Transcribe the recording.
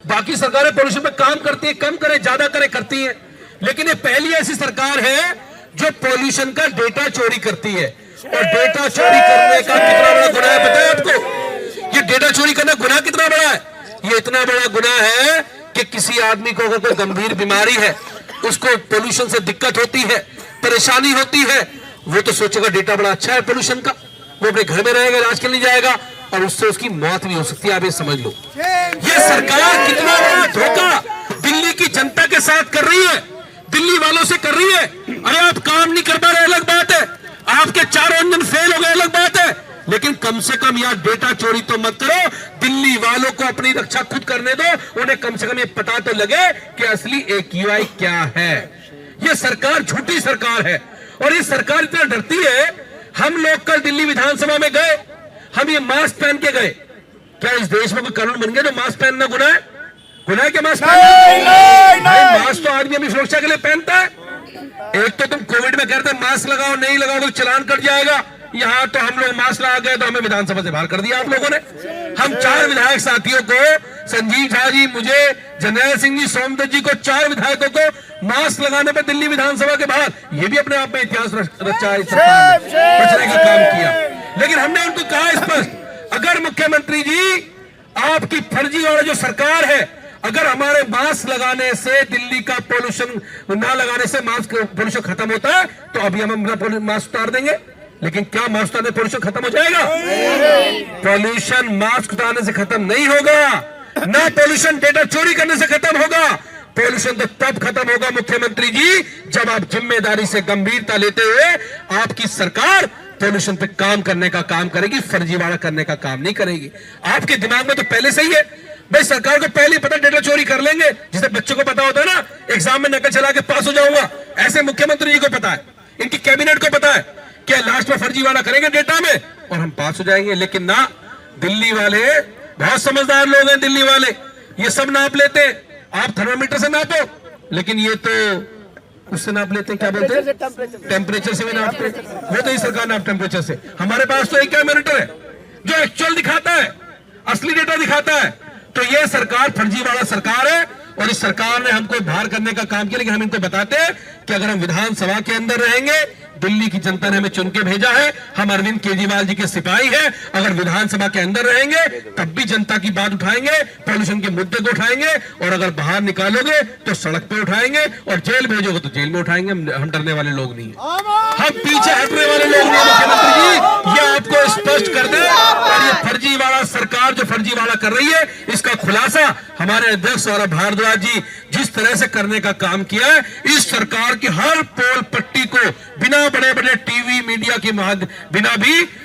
बाकी सरकारें पॉल्यूशन पे काम करती है, कम करे ज्यादा करे करती है, लेकिन ये पहली ऐसी सरकार है जो पॉल्यूशन का डेटा चोरी करती है। और डेटा चोरी करने का कितना बड़ा गुनाह है पता है आपको? ये डेटा चोरी करना गुनाह कितना बड़ा है? ये इतना बड़ा गुनाह है कि किसी आदमी को अगर कोई गंभीर बीमारी है, उसको पॉल्यूशन से दिक्कत होती है, परेशानी होती है, वो तो सोचेगा डेटा बड़ा अच्छा है पॉल्यूशन का, वो अपने घर में रहेगा, इलाज के लिए जाएगा और उससे उसकी मौत भी हो सकती है। आप ये समझ लो, ये सरकार कितना बड़ा धोखा दिल्ली की जनता के साथ कर रही है, दिल्ली वालों से कर रही है। अरे आप काम नहीं कर पा रहे अलग बात है, आपके चारों इंजन फेल हो गए अलग बात है, लेकिन कम से कम यार डेटा चोरी तो मत करो। दिल्ली वालों को अपनी रक्षा खुद करने दो, उन्हें कम से कम ये पता तो लगे कि असली AQI क्या है। ये सरकार झूठी सरकार है और ये सरकार इतना डरती है। हम लोग कल दिल्ली विधानसभा में गए, हम ये मास्क पहन के गए। क्या इस देश में कोई कानून बन गया जो मास्क पहनना गुनाह है? गुनाह है क्या मास्क पहनना? भाई मास्क तो आदमी अपनी सुरक्षा के लिए पहनता है। एक तो तुम कोविड में कहते मास्क लगाओ, नहीं लगाओ तो चालान कट जाएगा। यहाँ तो हम लोग मास्क लगा गए तो हमें विधानसभा से बाहर कर दिया आप लोगों ने। हम 4 विधायक साथियों को, संजीव झा जी, मुझे, जर्नैल सिंह जी, सोमदत्त जी को, 4 विधायकों को मास्क लगाने पर दिल्ली विधानसभा के बाहर, ये भी अपने आप में इतिहास रचा, बचने का काम किया। लेकिन हमने उनको कहा स्पष्ट, अगर मुख्यमंत्री जी आपकी फर्जी वाला जो सरकार है, अगर हमारे मास्क लगाने से दिल्ली का पोल्यूशन ना लगाने से मास्क पोल्यूशन खत्म होता है तो अभी हम अपना मास्क उतार देंगे। लेकिन क्या मास्क उतारने पोल्यूशन खत्म हो जाएगा? पोल्यूशन मास्क उतारने से खत्म नहीं होगा, ना पोल्यूशन डेटा चोरी करने से खत्म होगा। पोल्यूशन तो तब खत्म होगा मुख्यमंत्री जी जब आप जिम्मेदारी से गंभीरता लेते हुए आपकी सरकार पोल्यूशन पे काम करने का काम करेगी, फर्जीवाड़ा करने का काम नहीं करेगी। आपके दिमाग में तो पहले से ही है भाई, सरकार को पहले ही पता डेटा चोरी कर लेंगे। जिसे बच्चों को पता होता है ना, एग्जाम में नकल चला के पास हो जाऊंगा, ऐसे मुख्यमंत्री जी को पता है, इनकी कैबिनेट को पता है कि लास्ट में फर्जीवाड़ा करेंगे डेटा में और हम पास हो जाएंगे। लेकिन ना, दिल्ली वाले बहुत समझदार लोग हैं। दिल्ली वाले ये सब नाप लेते हैं। आप थर्मामीटर से नापो, लेकिन ये तो उससे नाप लेते हैं, क्या बोलते हैं, टेम्परेचर से भी नापते हैं। वो तो ही सरकार नाप टेम्परेचर से। हमारे पास तो एक क्या मॉनिटर है जो एक्चुअल दिखाता है, असली डेटा दिखाता है। तो ये सरकार फर्जी वाला सरकार है और इस सरकार ने हमको बाहर करने का काम किया। लेकिन हम इनको बताते हैं कि अगर हम विधानसभा के अंदर रहेंगे, दिल्ली की जनता ने हमें चुन के भेजा है, हम अरविंद केजरीवाल जी के सिपाही हैं। अगर विधानसभा के अंदर रहेंगे तब भी जनता की बात उठाएंगे, पॉल्यूशन के मुद्दे को उठाएंगे, और अगर बाहर निकालोगे तो सड़क पे उठाएंगे और जेल भेजोगे तो जेल में उठाएंगे। हम डरने वाले लोग नहीं है, हम पीछे हटने वाले लोग नहीं। मुख्यमंत्री जी ये आपको स्पष्ट कर दे। और ये फर्जी वाला सरकार जो फर्जी वाला कर रही है, इसका खुलासा हमारे अध्यक्ष सौरभ भारद्वाज जी जिस तरह से करने का काम किया है, इस सरकार की हर पोल पट्टी को बिना बड़े बड़े टीवी मीडिया के बिना भी